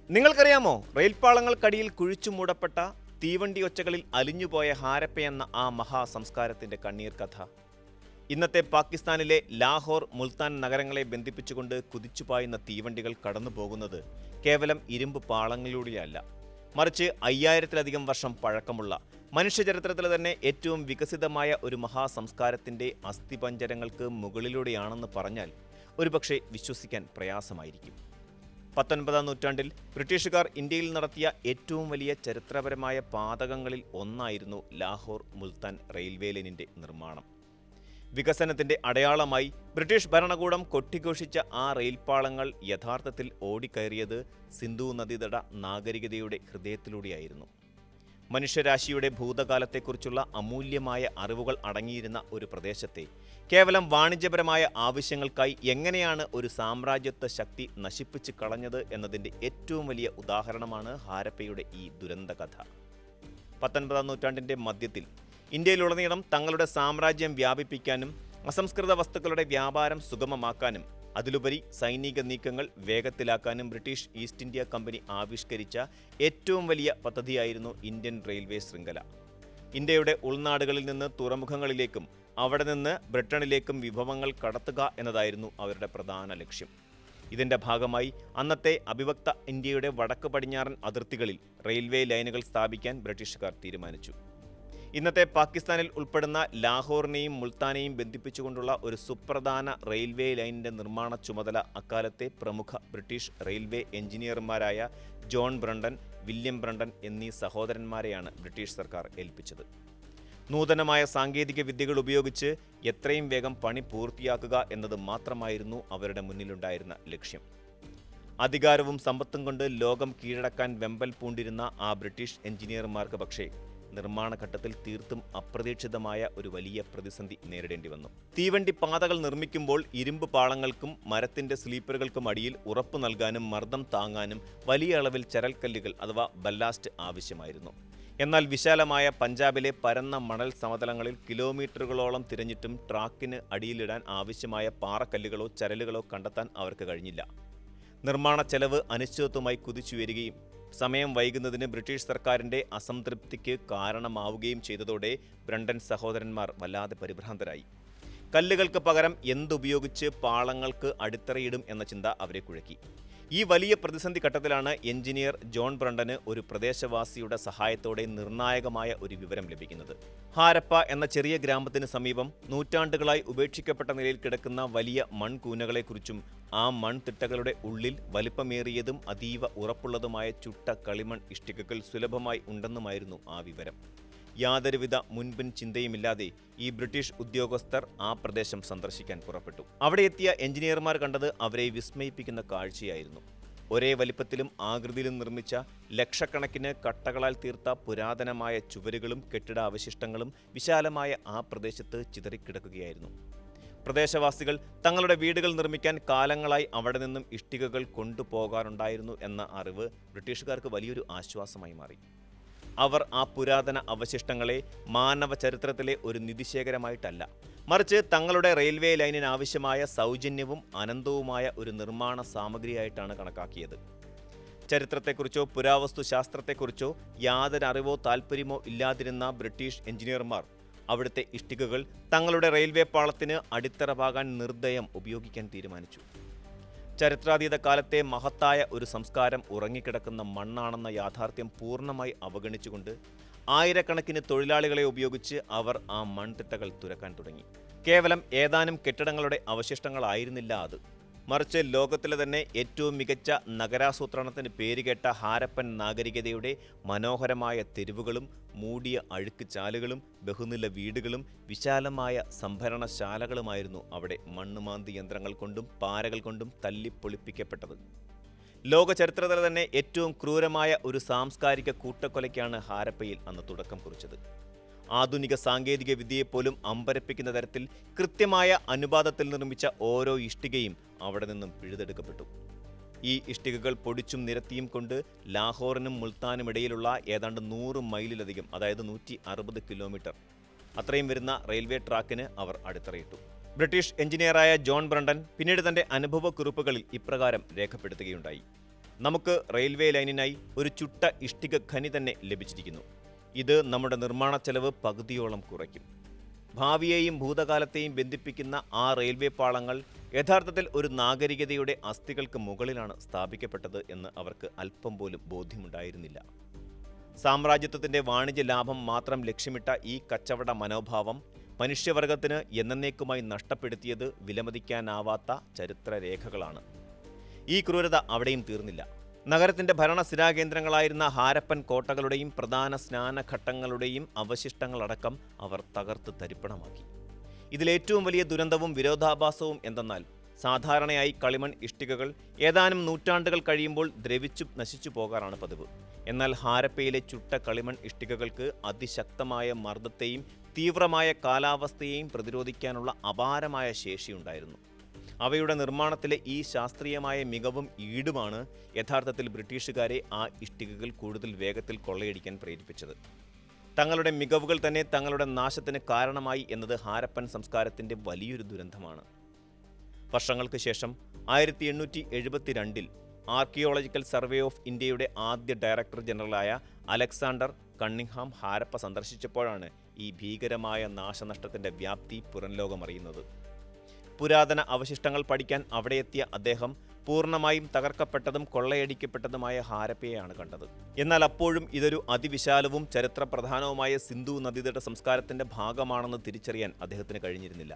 നിങ്ങൾക്കറിയാമോ, റെയിൽപാളങ്ങൾക്കടിയിൽ കുഴിച്ചു മൂടപ്പെട്ട തീവണ്ടി ഒച്ചകളിൽ അലിഞ്ഞുപോയ ഹാരപ്പയെന്ന ആ മഹാസംസ്കാരത്തിന്റെ കണ്ണീർ കഥ. ഇന്നത്തെ പാകിസ്ഥാനിലെ ലാഹോർ, മുൾത്താൻ നഗരങ്ങളെ ബന്ധിപ്പിച്ചുകൊണ്ട് കുതിച്ചുപായുന്ന തീവണ്ടികൾ കടന്നുപോകുന്നത് കേവലം ഇരുമ്പ് പാളങ്ങളിലൂടെയല്ല, മറിച്ച് 5000-ലധികം വർഷം പഴക്കമുള്ള മനുഷ്യചരിത്രത്തിലെ തന്നെ ഏറ്റവും വികസിതമായ ഒരു മഹാസംസ്കാരത്തിന്റെ അസ്ഥിപഞ്ജരങ്ങൾക്ക് മുകളിലൂടെയാണെന്ന് പറഞ്ഞാൽ ഒരുപക്ഷെ വിശ്വസിക്കാൻ പ്രയാസമായിരിക്കും. 19-ാം നൂറ്റാണ്ടിൽ ബ്രിട്ടീഷുകാർ ഇന്ത്യയിൽ നടത്തിയ ഏറ്റവും വലിയ ചരിത്രപരമായ പാതകങ്ങളിൽ ഒന്നായിരുന്നു ലാഹോർ മുൾത്താൻ റെയിൽവേ ലൈനിന്റെ നിർമ്മാണം. വികസനത്തിന്റെ അടയാളമായി ബ്രിട്ടീഷ് ഭരണകൂടം കൊട്ടിഘോഷിച്ച ആ റെയിൽപാളങ്ങൾ യഥാർത്ഥത്തിൽ ഓടിക്കയറിയത് സിന്ധു നദീതട നാഗരികതയുടെ ഹൃദയത്തിലൂടെയായിരുന്നു. മനുഷ്യരാശിയുടെ ഭൂതകാലത്തെക്കുറിച്ചുള്ള അമൂല്യമായ അറിവുകൾ അടങ്ങിയിരുന്ന ഒരു പ്രദേശത്തെ കേവലം വാണിജ്യപരമായ ആവശ്യങ്ങൾക്കായി എങ്ങനെയാണ് ഒരു സാമ്രാജ്യത്വ ശക്തി നശിപ്പിച്ച് കളഞ്ഞത് എന്നതിൻ്റെ ഏറ്റവും വലിയ ഉദാഹരണമാണ് ഹാരപ്പയുടെ ഈ ദുരന്ത കഥ. 19-ാം നൂറ്റാണ്ടിൻ്റെ മധ്യത്തിൽ ഇന്ത്യയിലുടനീളം തങ്ങളുടെ സാമ്രാജ്യം വ്യാപിപ്പിക്കാനും അസംസ്കൃത വസ്തുക്കളുടെ വ്യാപാരം സുഗമമാക്കാനും അതിലുപരി സൈനിക നീക്കങ്ങൾ വേഗത്തിലാക്കാനും ബ്രിട്ടീഷ് ഈസ്റ്റ് ഇന്ത്യ കമ്പനി ആവിഷ്കരിച്ച ഏറ്റവും വലിയ പദ്ധതിയായിരുന്നു ഇന്ത്യൻ റെയിൽവേ ശൃംഖല. ഇന്ത്യയുടെ ഉൾനാടുകളിൽ നിന്ന് തുറമുഖങ്ങളിലേക്കും അവിടെ നിന്ന് ബ്രിട്ടനിലേക്കും വിഭവങ്ങൾ കടത്തുക എന്നതായിരുന്നു അവരുടെ പ്രധാന ലക്ഷ്യം. ഇതിന്റെ ഭാഗമായി അന്നത്തെ അവിഭക്ത ഇന്ത്യയുടെ വടക്ക് പടിഞ്ഞാറൻ അതിർത്തികളിൽ റെയിൽവേ ലൈനുകൾ സ്ഥാപിക്കാൻ ബ്രിട്ടീഷുകാർ തീരുമാനിച്ചു. ഇന്നത്തെ പാകിസ്ഥാനിൽ ഉൾപ്പെടുന്ന ലാഹോറിനെയും മുൾത്താനെയും ബന്ധിപ്പിച്ചുകൊണ്ടുള്ള ഒരു സുപ്രധാന റെയിൽവേ ലൈനിന്റെ നിർമ്മാണ ചുമതല അക്കാലത്തെ പ്രമുഖ ബ്രിട്ടീഷ് റെയിൽവേ എഞ്ചിനീയർമാരായ ജോൺ ബ്രണ്ടൻ, വില്യം ബ്രണ്ടൻ എന്നീ സഹോദരന്മാരെയാണ് ബ്രിട്ടീഷ് സർക്കാർ ഏൽപ്പിച്ചത്. നൂതനമായ സാങ്കേതിക വിദ്യകൾ ഉപയോഗിച്ച് എത്രയും വേഗം പണി പൂർത്തിയാക്കുക എന്നത് മാത്രമായിരുന്നു അവരുടെ മുന്നിലുണ്ടായിരുന്ന ലക്ഷ്യം. അധികാരവും സമ്പത്തും കൊണ്ട് ലോകം കീഴടക്കാൻ വെമ്പൽ പൂണ്ടിരുന്ന ആ ബ്രിട്ടീഷ് എഞ്ചിനീയർമാർക്ക് പക്ഷേ നിർമ്മാണ ഘട്ടത്തിൽ തീർത്തും അപ്രതീക്ഷിതമായ ഒരു വലിയ പ്രതിസന്ധി നേരിടേണ്ടി വന്നു. തീവണ്ടി പാതകൾ നിർമ്മിക്കുമ്പോൾ ഇരുമ്പ് പാളങ്ങൾക്കും മരത്തിന്റെ സ്ലീപ്പറുകൾക്കും അടിയിൽ ഉറപ്പ് നൽകാനും മർദ്ദം താങ്ങാനും വലിയ അളവിൽ ചരൽക്കല്ലുകൾ അഥവാ ബല്ലാസ്റ്റ് ആവശ്യമായിരുന്നു. എന്നാൽ വിശാലമായ പഞ്ചാബിലെ പരന്ന മണൽ സമതലങ്ങളിൽ കിലോമീറ്ററുകളോളം തിരഞ്ഞിട്ടും ട്രാക്കിന് അടിയിലിടാൻ ആവശ്യമായ പാറക്കല്ലുകളോ ചരലുകളോ കണ്ടെത്താൻ അവർക്ക് കഴിഞ്ഞില്ല. നിർമ്മാണ ചെലവ് അനിശ്ചിതത്വമായി കുതിച്ചുയരുകയും സമയം വൈകുന്നതിന് ബ്രിട്ടീഷ് സർക്കാരിന്റെ അസംതൃപ്തിക്ക് കാരണമാവുകയും ചെയ്തതോടെ ബ്രണ്ടൻ സഹോദരന്മാർ വല്ലാതെ പരിഭ്രാന്തരായി. കല്ലുകൾക്ക് പകരം എന്തുപയോഗിച്ച് പാളങ്ങൾക്ക് അടിത്തറയിടും എന്ന ചിന്ത അവരെ കുഴക്കി. ഈ വലിയ പ്രതിസന്ധി ഘട്ടത്തിലാണ് എഞ്ചിനീയർ ജോൺ ബ്രണ്ടന് ഒരു പ്രദേശവാസിയുടെ സഹായത്തോടെ നിർണായകമായ ഒരു വിവരം ലഭിക്കുന്നത്. ഹാരപ്പ എന്ന ചെറിയ ഗ്രാമത്തിന് സമീപം നൂറ്റാണ്ടുകളായി ഉപേക്ഷിക്കപ്പെട്ട നിലയിൽ കിടക്കുന്ന വലിയ മൺകൂനകളെക്കുറിച്ചും ആ മൺതിട്ടകളുടെ ഉള്ളിൽ വലിപ്പമേറിയതും അതീവ ഉറപ്പുള്ളതുമായ ചുട്ട കളിമൺ ഇഷ്ടികകൾ സുലഭമായി ഉണ്ടെന്നുമായിരുന്നു ആ വിവരം. യാതൊരുവിധ മുൻപിൻ ചിന്തയുമില്ലാതെ ഈ ബ്രിട്ടീഷ് ഉദ്യോഗസ്ഥർ ആ പ്രദേശം സന്ദർശിക്കാൻ പുറപ്പെട്ടു. അവിടെ എത്തിയ എഞ്ചിനീയർമാർ കണ്ടത് അവരെ വിസ്മയിപ്പിക്കുന്ന കാഴ്ചയായിരുന്നു. ഒരേ വലിപ്പത്തിലും ആകൃതിയിലും നിർമ്മിച്ച ലക്ഷക്കണക്കിന് കട്ടകളാൽ തീർത്ത പുരാതനമായ ചുവരുകളും കെട്ടിടാവശിഷ്ടങ്ങളും വിശാലമായ ആ പ്രദേശത്ത് ചിതറിക്കിടക്കുകയായിരുന്നു. പ്രദേശവാസികൾ തങ്ങളുടെ വീടുകൾ നിർമ്മിക്കാൻ കാലങ്ങളായി അവിടെ നിന്നും ഇഷ്ടികകൾ കൊണ്ടുപോകാറുണ്ടായിരുന്നു എന്ന അറിവ് ബ്രിട്ടീഷുകാർക്ക് വലിയൊരു ആശ്വാസമായി മാറി. അവർ ആ പുരാതന അവശിഷ്ടങ്ങളെ മാനവ ചരിത്രത്തിലെ ഒരു നിധിശേഖരമായിട്ടല്ല, മറിച്ച് തങ്ങളുടെ റെയിൽവേ ലൈനിന് ആവശ്യമായ സൗജന്യവും അനന്തവുമായ ഒരു നിർമ്മാണ സാമഗ്രിയായിട്ടാണ് കണക്കാക്കിയത്. ചരിത്രത്തെക്കുറിച്ചോ പുരാവസ്തു ശാസ്ത്രത്തെക്കുറിച്ചോ യാതൊരു അറിവോ താൽപ്പര്യമോ ഇല്ലാതിരുന്ന ബ്രിട്ടീഷ് എഞ്ചിനീയർമാർ അവിടുത്തെ ഇഷ്ടികകൾ തങ്ങളുടെ റെയിൽവേ പാളത്തിന് അടിത്തറ പാകാൻ നിർദ്ദയം ഉപയോഗിക്കാൻ തീരുമാനിച്ചു. ചരിത്രാതീത കാലത്തെ മഹത്തായ ഒരു സംസ്കാരം ഉറങ്ങിക്കിടക്കുന്ന മണ്ണാണെന്ന യാഥാർത്ഥ്യം പൂർണ്ണമായി അവഗണിച്ചുകൊണ്ട് ആയിരക്കണക്കിന് തൊഴിലാളികളെ ഉപയോഗിച്ച് അവർ ആ മൺതിട്ടകൾ തുരക്കാൻ തുടങ്ങി. കേവലം ഏതാനും കെട്ടിടങ്ങളുടെ അവശിഷ്ടങ്ങളായിരുന്നില്ല അത്, മറിച്ച് ലോകത്തിലെ തന്നെ ഏറ്റവും മികച്ച നഗരാസൂത്രണത്തിന് പേരുകേട്ട ഹാരപ്പൻ നാഗരികതയുടെ മനോഹരമായ തെരുവുകളും മൂടിയ അഴുക്ക് ചാലുകളും ബഹുനില വീടുകളും വിശാലമായ സംഭരണശാലകളുമായിരുന്നു അവിടെ മണ്ണുമാന്തി യന്ത്രങ്ങൾ കൊണ്ടും പാരകൾ കൊണ്ടും തല്ലിപ്പൊളിപ്പിക്കപ്പെട്ടത്. ലോക ചരിത്രത്തിലെ തന്നെ ഏറ്റവും ക്രൂരമായ ഒരു സാംസ്കാരിക കൂട്ടക്കൊലയ്ക്കാണ് ഹാരപ്പയിൽ അന്ന് തുടക്കം കുറിച്ചത്. ആധുനിക സാങ്കേതിക വിദ്യയെപ്പോലും അമ്പരപ്പിക്കുന്ന തരത്തിൽ കൃത്യമായ അനുപാതത്തിൽ നിർമ്മിച്ച ഓരോ ഇഷ്ടികയും അവിടെ നിന്നും പിഴുതെടുക്കപ്പെട്ടു. ഈ ഇഷ്ടികകൾ പൊടിച്ചും നിരത്തിയും കൊണ്ട് ലാഹോറിനും മുൾത്താനുമിടയിലുള്ള ഏതാണ്ട് 100 മൈലിലധികം, അതായത് 160 കിലോമീറ്റർ അത്രയും വരുന്ന റെയിൽവേ ട്രാക്കിന് അവർ അടിത്തറയിട്ടു. ബ്രിട്ടീഷ് എഞ്ചിനീയറായ ജോൺ ബ്രണ്ടൻ പിന്നീട് തന്റെ അനുഭവക്കുറിപ്പുകളിൽ ഇപ്രകാരം രേഖപ്പെടുത്തുകയുണ്ടായി. നമുക്ക് റെയിൽവേ ലൈനിനായി ഒരു ചുട്ട ഇഷ്ടിക ഖനി തന്നെ ലഭിച്ചിരിക്കുന്നു. ഇത് നമ്മുടെ നിർമ്മാണ ചെലവ് പകുതിയോളം കുറയ്ക്കും. ഭാവിയെയും ഭൂതകാലത്തെയും ബന്ധിപ്പിക്കുന്ന ആ റെയിൽവേ പാളങ്ങൾ യഥാർത്ഥത്തിൽ ഒരു നാഗരികതയുടെ അസ്ഥികൾക്ക് മുകളിലാണ് സ്ഥാപിക്കപ്പെട്ടത് എന്ന് അവർക്ക് അല്പം പോലും ബോധ്യമുണ്ടായിരുന്നില്ല. സാമ്രാജ്യത്വത്തിന്റെ വാണിജ്യ ലാഭം മാത്രം ലക്ഷ്യമിട്ട ഈ കച്ചവട മനോഭാവം മനുഷ്യവർഗത്തിന് എന്നേക്കുമായി നഷ്ടപ്പെടുത്തിയത് വിലമതിക്കാനാവാത്ത ചരിത്രരേഖകളാണ്. ഈ ക്രൂരത അവിടെയും തീർന്നില്ല. നഗരത്തിന്റെ ഭരണസ്ഥിരാകേന്ദ്രങ്ങളായിരുന്ന ഹാരപ്പൻ കോട്ടകളുടെയും പ്രധാന സ്നാനഘട്ടങ്ങളുടെയും അവശിഷ്ടങ്ങളടക്കം അവർ തകർത്ത് തരിപ്പണമാക്കി. ഇതിലേറ്റവും വലിയ ദുരന്തവും വിരോധാഭാസവും എന്തെന്നാൽ, സാധാരണയായി കളിമൺ ഇഷ്ടികകൾ ഏതാനും നൂറ്റാണ്ടുകൾ കഴിയുമ്പോൾ ദ്രവിച്ചു നശിച്ചു പോകാറാണ് പതിവ്. എന്നാൽ ഹാരപ്പയിലെ ചുട്ട കളിമൺ ഇഷ്ടികകൾക്ക് അതിശക്തമായ മർദ്ദത്തെയും തീവ്രമായ കാലാവസ്ഥയെയും പ്രതിരോധിക്കാനുള്ള അപാരമായ ശേഷിയുണ്ടായിരുന്നു. അവയുടെ നിർമ്മാണത്തിലെ ഈ ശാസ്ത്രീയമായ മികവും ഈടുമാണ് യഥാർത്ഥത്തിൽ ബ്രിട്ടീഷുകാരെ ആ ഇഷ്ടികകൾ കൂടുതൽ വേഗത്തിൽ കൊള്ളയടിക്കാൻ പ്രേരിപ്പിച്ചത്. തങ്ങളുടെ മികവുകൾ തന്നെ തങ്ങളുടെ നാശത്തിന് കാരണമായി എന്നത് ഹാരപ്പൻ സംസ്കാരത്തിന്റെ വലിയൊരു ദുരന്തമാണ്. വർഷങ്ങൾക്ക് ശേഷം 1872 ആർക്കിയോളജിക്കൽ സർവേ ഓഫ് ഇന്ത്യയുടെ ആദ്യ ഡയറക്ടർ ജനറലായ അലക്സാണ്ടർ കണ്ണിങ്ഹാം ഹാരപ്പ സന്ദർശിച്ചപ്പോഴാണ് ഈ ഭീകരമായ നാശനഷ്ടത്തിന്റെ വ്യാപ്തി പുറംലോകമറിയുന്നത്. പുരാതന അവശിഷ്ടങ്ങൾ പഠിക്കാൻ അവിടെയെത്തിയ അദ്ദേഹം പൂർണ്ണമായും തകർക്കപ്പെട്ടതും കൊള്ളയടിക്കപ്പെട്ടതുമായ ഹാരപ്പയെയാണ് കണ്ടത്. എന്നാൽ അപ്പോഴും ഇതൊരു അതിവിശാലവും ചരിത്രപ്രധാനവുമായ സിന്ധു നദീതട സംസ്കാരത്തിന്റെ ഭാഗമാണെന്ന് തിരിച്ചറിയാൻ അദ്ദേഹത്തിന് കഴിഞ്ഞിരുന്നില്ല.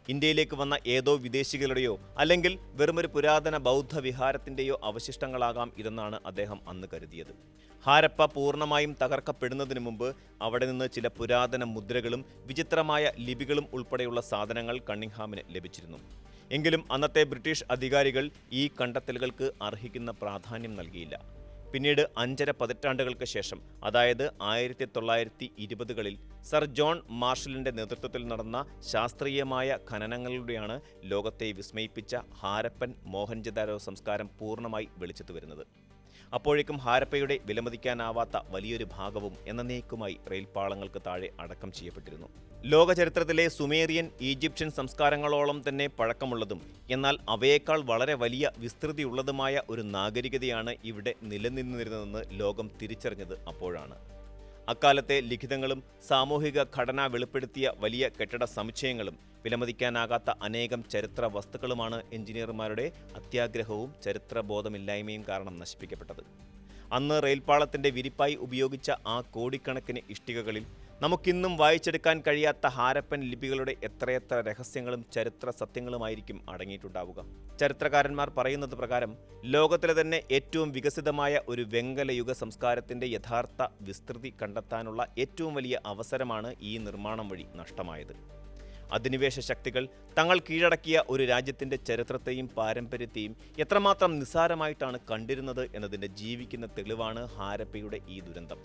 ഇന്ത്യയിലേക്ക് വന്ന ഏതോ വിദേശികളുടെയോ അല്ലെങ്കിൽ വെറുമൊരു പുരാതന ബൗദ്ധ വിഹാരത്തിന്റെയോ അവശിഷ്ടങ്ങളാകാം ഇതെന്നാണ് അദ്ദേഹം അന്ന് കരുതിയത്. ഹാരപ്പ പൂർണ്ണമായും തകർക്കപ്പെടുന്നതിന് മുമ്പ് അവിടെ നിന്ന് ചില പുരാതന മുദ്രകളും വിചിത്രമായ ലിപികളും ഉൾപ്പെടെയുള്ള സാധനങ്ങൾ കണ്ണിങ്ഹാമിന് ലഭിച്ചിരുന്നു. എങ്കിലും അന്നത്തെ ബ്രിട്ടീഷ് അധികാരികൾ ഈ കണ്ടെത്തലുകൾക്ക് അർഹിക്കുന്ന പ്രാധാന്യം നൽകിയില്ല. പിന്നീട് 5.5 പതിറ്റാണ്ടുകൾക്ക് ശേഷം, അതായത് 1920കളിൽ സർ ജോൺ മാർഷലിന്റെ നേതൃത്വത്തിൽ നടന്ന ശാസ്ത്രീയമായ ഖനനങ്ങളിലൂടെയാണ് ലോകത്തെ വിസ്മയിപ്പിച്ച ഹാരപ്പൻ മോഹൻജദാരോ സംസ്കാരം പൂർണ്ണമായി വെളിച്ചത്തു വരുന്നത്. അപ്പോഴേക്കും ഹാരപ്പയുടെ വിലമതിക്കാനാവാത്ത വലിയൊരു ഭാഗവും എന്നേക്കുമായി റെയിൽപാളങ്ങൾക്ക് താഴെ അടക്കം ചെയ്യപ്പെട്ടിരുന്നു. ലോക ചരിത്രത്തിലെ സുമേറിയൻ, ഈജിപ്ഷ്യൻ സംസ്കാരങ്ങളോളം തന്നെ പഴക്കമുള്ളതും എന്നാൽ അവയേക്കാൾ വളരെ വലിയ വിസ്തൃതിയുള്ളതുമായ ഒരു നാഗരികതയാണ് ഇവിടെ നിലനിന്നിരുന്നതെന്ന് ലോകം തിരിച്ചറിഞ്ഞത് അപ്പോഴാണ്. അക്കാലത്തെ ലിഖിതങ്ങളും സാമൂഹിക ഘടന വെളിപ്പെടുത്തിയ വലിയ കെട്ടിട സമുച്ചയങ്ങളും വിലമതിക്കാനാകാത്ത അനേകം ചരിത്ര വസ്തുക്കളുമാണ് എഞ്ചിനീയർമാരുടെ അത്യാഗ്രഹവും ചരിത്രബോധമില്ലായ്മയും കാരണം നശിപ്പിക്കപ്പെട്ടത്. അന്ന് റെയിൽപാളത്തിന്റെ വിരിപ്പായി ഉപയോഗിച്ച ആ കോടിക്കണക്കിന് ഇഷ്ടികകളിൽ നമുക്കിന്നും വായിച്ചെടുക്കാൻ കഴിയാത്ത ഹാരപ്പൻ ലിപികളുടെ എത്രയെത്ര രഹസ്യങ്ങളും ചരിത്ര സത്യങ്ങളുമായിരിക്കും അടങ്ങിയിട്ടുണ്ടാവുക. ചരിത്രകാരന്മാർ പറയുന്നത് പ്രകാരം ലോകത്തിലെ തന്നെ ഏറ്റവും വികസിതമായ ഒരു വെങ്കല യുഗ സംസ്കാരത്തിന്റെ യഥാർത്ഥ വിസ്തൃതി കണ്ടെത്താനുള്ള ഏറ്റവും വലിയ അവസരമാണ് ഈ നിർമ്മാണം വഴി നഷ്ടമായത്. അധിനിവേശ ശക്തികൾ തങ്ങൾ കീഴടക്കിയ ഒരു രാജ്യത്തിന്റെ ചരിത്രത്തെയും പാരമ്പര്യത്തെയും എത്രമാത്രം നിസ്സാരമായിട്ടാണ് കണ്ടിരുന്നത് എന്നതിന്റെ ജീവിക്കുന്ന തെളിവാണ് ഹാരപ്പയുടെ ഈ ദുരന്തം.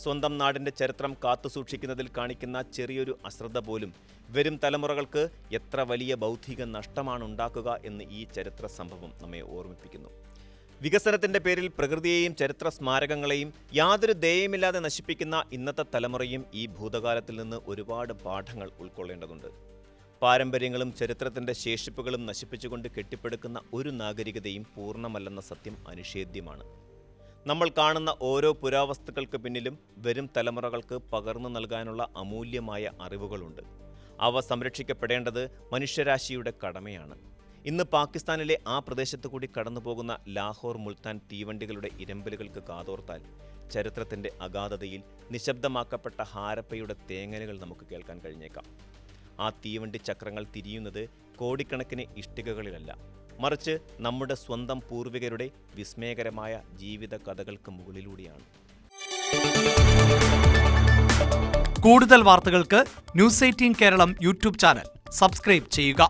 സ്വന്തം നാടിന്റെ ചരിത്രം കാത്തുസൂക്ഷിക്കുന്നതിൽ കാണിക്കുന്ന ചെറിയൊരു അശ്രദ്ധ പോലും വരും തലമുറകൾക്ക് എത്ര വലിയ ബൗദ്ധിക നഷ്ടമാണ് ഉണ്ടാക്കുക എന്ന് ഈ ചരിത്ര സംഭവം നമ്മെ ഓർമ്മിപ്പിക്കുന്നു. വികസനത്തിന്റെ പേരിൽ പ്രകൃതിയെയും ചരിത്ര സ്മാരകങ്ങളെയും യാതൊരു ദയയുമില്ലാതെ നശിപ്പിക്കുന്ന ഇന്നത്തെ തലമുറയും ഈ ഭൂതകാലത്തിൽ നിന്ന് ഒരുപാട് പാഠങ്ങൾ ഉൾക്കൊള്ളേണ്ടതുണ്ട്. പാരമ്പര്യങ്ങളും ചരിത്രത്തിന്റെ ശേഷിപ്പുകളും നശിപ്പിച്ചുകൊണ്ട് കെട്ടിപ്പടുക്കുന്ന ഒരു നാഗരികതയും പൂർണ്ണമല്ലെന്ന സത്യം അനിഷേധ്യമാണ്. നമ്മൾ കാണുന്ന ഓരോ പുരാവസ്തുക്കൾക്ക് പിന്നിലും വരും തലമുറകൾക്ക് പകർന്നു നൽകാനുള്ള അമൂല്യമായ അറിവുകളുണ്ട്. അവ സംരക്ഷിക്കപ്പെടേണ്ടത് മനുഷ്യരാശിയുടെ കടമയാണ്. ഇന്ന് പാകിസ്ഥാനിലെ ആ പ്രദേശത്തു കൂടി കടന്നുപോകുന്ന ലാഹോർ മുൾത്താൻ തീവണ്ടികളുടെ ഇരമ്പലുകൾക്ക് കാതോർത്താൽ ചരിത്രത്തിന്റെ അഗാധതയിൽ നിശബ്ദമാക്കപ്പെട്ട ഹാരപ്പയുടെ തേങ്ങലുകൾ നമുക്ക് കേൾക്കാൻ കഴിഞ്ഞേക്കാം. ആ തീവണ്ടി ചക്രങ്ങൾ തിരിയുന്നത് കോടിക്കണക്കിന് ഇഷ്ടികകളിലല്ല, മറിച്ച് നമ്മുടെ സ്വന്തം പൂർവികരുടെ വിസ്മയകരമായ ജീവിത കഥകൾക്ക് മുകളിലൂടെയാണ്. കൂടുതൽ വാർത്തകൾക്ക് news 18 Keralam YouTube channel subscribe ചെയ്യുക.